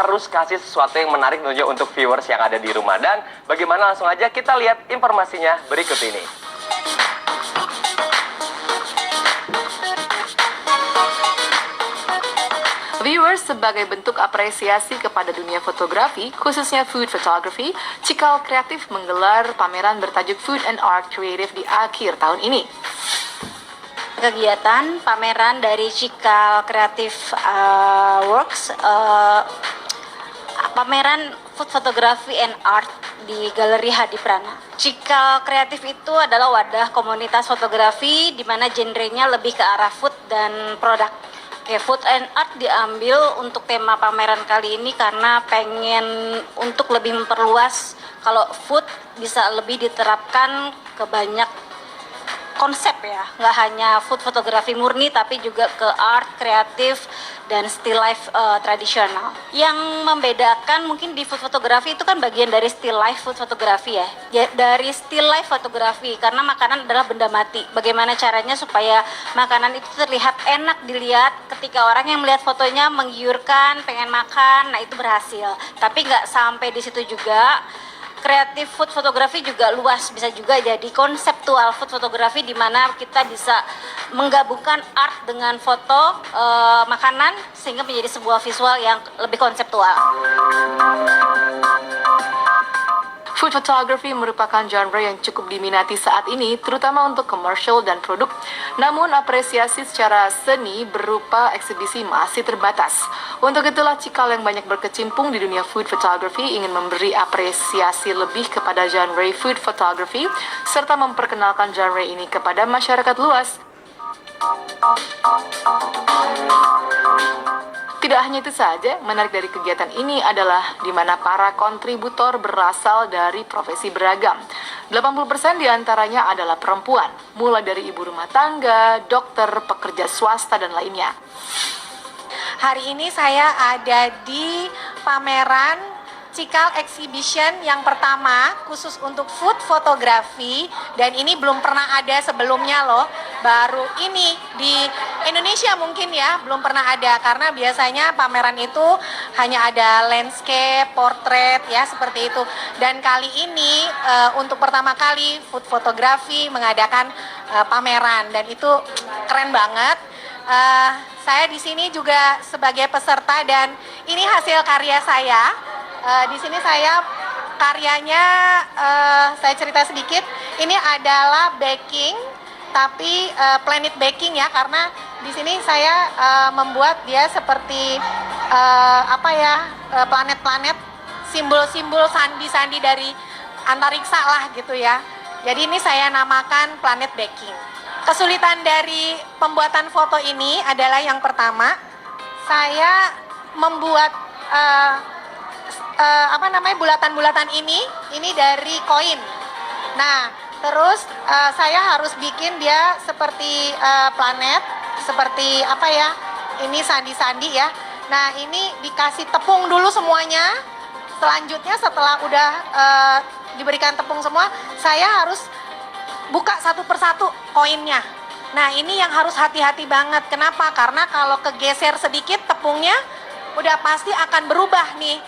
harus kasih sesuatu yang menarik tentunya untuk viewers yang ada di rumah. Dan bagaimana, langsung aja kita lihat informasinya berikut ini. Viewers, sebagai bentuk apresiasi kepada dunia fotografi, khususnya food photography, Cikal Kreatif menggelar pameran bertajuk Food and Art Creative di akhir tahun ini. Kegiatan pameran dari Cikal Kreatif Works, pameran food photography and art di Galeri Hadiprana. Cikal Kreatif itu adalah wadah komunitas fotografi di mana genrenya lebih ke arah food dan produk. Food and art diambil untuk tema pameran kali ini karena pengen untuk lebih memperluas kalau food bisa lebih diterapkan ke banyak konsep ya, nggak hanya food fotografi murni tapi juga ke art, kreatif, dan still life tradisional. Yang membedakan mungkin di food fotografi itu kan bagian dari still life food fotografi ya. Dari still life fotografi, karena makanan adalah benda mati. Bagaimana caranya supaya makanan itu terlihat enak dilihat ketika orang yang melihat fotonya menggiurkan, pengen makan, nah itu berhasil. Tapi nggak sampai di situ juga. Kreatif food fotografi juga luas, bisa juga jadi konseptual food fotografi di mana kita bisa menggabungkan art dengan foto makanan sehingga menjadi sebuah visual yang lebih konseptual. Food photography merupakan genre yang cukup diminati saat ini, terutama untuk komersial dan produk. Namun apresiasi secara seni berupa eksibisi masih terbatas. Untuk itulah Cikal yang banyak berkecimpung di dunia food photography ingin memberi apresiasi lebih kepada genre food photography, serta memperkenalkan genre ini kepada masyarakat luas. Tidak hanya itu saja, menarik dari kegiatan ini adalah di mana para kontributor berasal dari profesi beragam. 80% diantaranya adalah perempuan, mulai dari ibu rumah tangga, dokter, pekerja swasta, dan lainnya. Hari ini saya ada di pameran Cikal Exhibition yang pertama khusus untuk food fotografi, dan ini belum pernah ada sebelumnya loh, baru ini di Indonesia mungkin ya, belum pernah ada karena biasanya pameran itu hanya ada landscape, portrait ya seperti itu, dan kali ini untuk pertama kali food fotografi mengadakan pameran, dan itu keren banget. Saya di sini juga sebagai peserta dan ini hasil karya saya. Di sini saya karyanya saya cerita sedikit. Ini adalah baking, tapi planet baking ya, karena di sini saya membuat dia seperti planet-planet, simbol-simbol sandi-sandi dari antariksa lah gitu ya. Jadi ini saya namakan planet baking. Kesulitan dari pembuatan foto ini adalah yang pertama, saya membuat bulatan-bulatan ini dari koin. Nah, terus saya harus bikin dia seperti planet, seperti ini sandi-sandi ya. Nah, ini dikasih tepung dulu semuanya. Selanjutnya setelah udah diberikan tepung semua, saya harus buka satu persatu koinnya. Nah, ini yang harus hati-hati banget. Kenapa? Karena kalau kegeser sedikit tepungnya, udah pasti akan berubah nih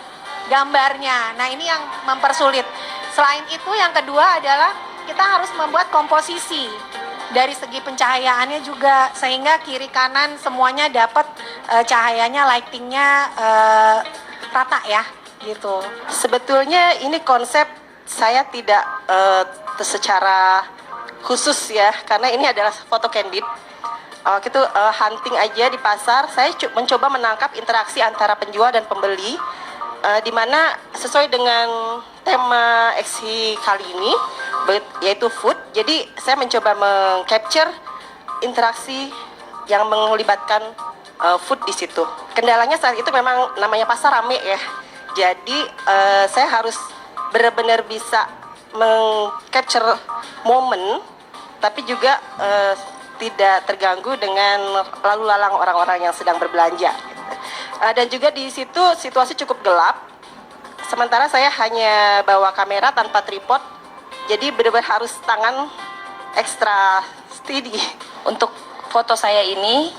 gambarnya. Nah, ini yang mempersulit. Selain itu, yang kedua adalah kita harus membuat komposisi dari segi pencahayaannya juga, sehingga kiri kanan semuanya dapat cahayanya, lightingnya rata ya gitu. Sebetulnya ini konsep saya tidak secara khusus ya, karena ini adalah foto candid. Itu hunting aja di pasar. Saya mencoba menangkap interaksi antara penjual dan pembeli, di mana sesuai dengan tema eksibisi kali ini, yaitu food. Jadi saya mencoba meng-capture interaksi yang melibatkan food di situ. Kendalanya saat itu memang namanya pasar rame ya. Jadi saya harus benar-benar bisa meng-capture momen, tapi juga tidak terganggu dengan lalu lalang orang-orang yang sedang berbelanja. Dan juga di situ situasi cukup gelap. Sementara saya hanya bawa kamera tanpa tripod, jadi benar-benar harus tangan ekstra steady. Untuk foto saya ini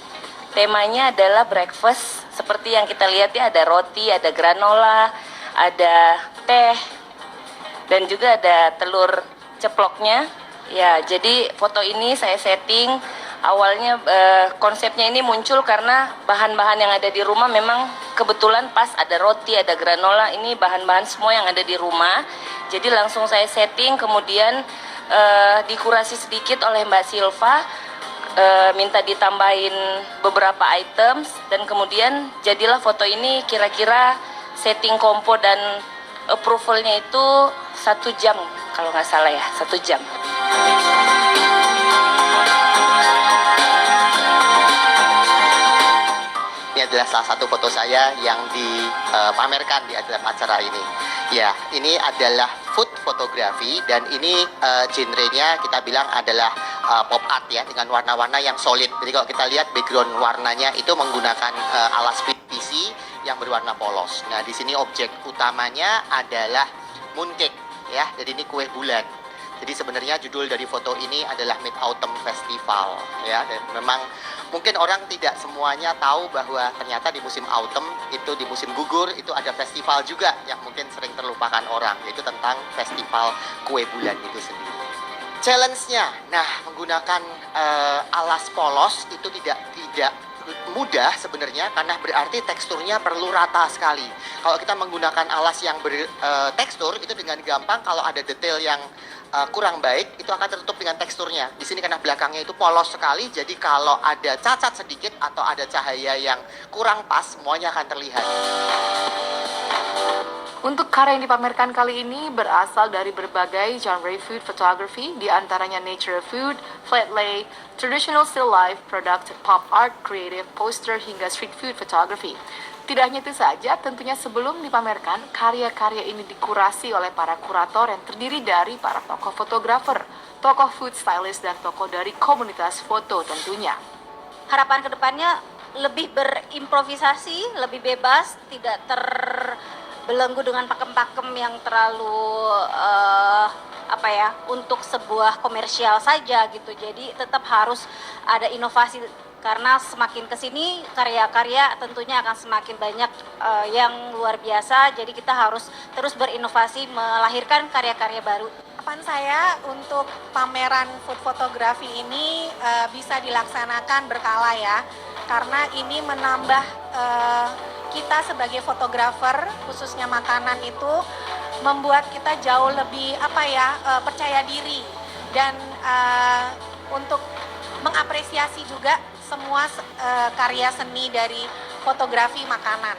temanya adalah breakfast seperti yang kita lihat ya, ada roti, ada granola, ada teh, dan juga ada telur ceploknya. Ya, jadi foto ini saya setting awalnya konsepnya ini muncul karena bahan-bahan yang ada di rumah memang kebetulan pas ada roti, ada granola, ini bahan-bahan semua yang ada di rumah. Jadi langsung saya setting, kemudian dikurasi sedikit oleh Mbak Silva, minta ditambahin beberapa items, dan kemudian jadilah foto ini. Kira-kira setting kompo dan approvalnya itu 1 jam kalau nggak salah ya, 1 jam. Ini adalah salah satu foto saya yang dipamerkan di dalam acara ini. Ya, ini adalah food photography dan ini genrenya kita bilang adalah pop art ya, dengan warna-warna yang solid. Jadi kalau kita lihat background warnanya itu menggunakan alas PVC yang berwarna polos. Nah, di sini objek utamanya adalah mooncake ya. Jadi ini kue bulan. Jadi sebenarnya judul dari foto ini adalah Mid Autumn Festival ya, dan memang mungkin orang tidak semuanya tahu bahwa ternyata di musim autumn itu, di musim gugur itu ada festival juga yang mungkin sering terlupakan orang, yaitu tentang festival kue bulan itu sendiri. Challenge-nya, nah menggunakan alas polos itu tidak mudah sebenarnya, karena berarti teksturnya perlu rata sekali. Kalau kita menggunakan alas yang bertekstur itu dengan gampang, kalau ada detail yang kurang baik itu akan tertutup dengan teksturnya. Di sini karena belakangnya itu polos sekali, jadi kalau ada cacat sedikit atau ada cahaya yang kurang pas, semuanya akan terlihat. Untuk karya yang dipamerkan kali ini berasal dari berbagai genre food photography, di antaranya nature food, flat lay, traditional still life, product, pop art, creative, poster, hingga street food photography. Tidak hanya itu saja, tentunya sebelum dipamerkan, karya-karya ini dikurasi oleh para kurator yang terdiri dari para tokoh fotografer, tokoh food stylist, dan tokoh dari komunitas foto tentunya. Harapan kedepannya lebih berimprovisasi, lebih bebas, tidak terbelenggu dengan pakem-pakem yang terlalu untuk sebuah komersial saja gitu. Jadi tetap harus ada inovasi, karena semakin kesini karya-karya tentunya akan semakin banyak yang luar biasa. Jadi kita harus terus berinovasi, melahirkan karya-karya baru. Harapan saya untuk pameran food photography ini bisa dilaksanakan berkala ya, karena ini menambah kita sebagai fotografer, khususnya makanan itu membuat kita jauh lebih percaya diri, dan untuk mengapresiasi juga semua karya seni dari fotografi makanan.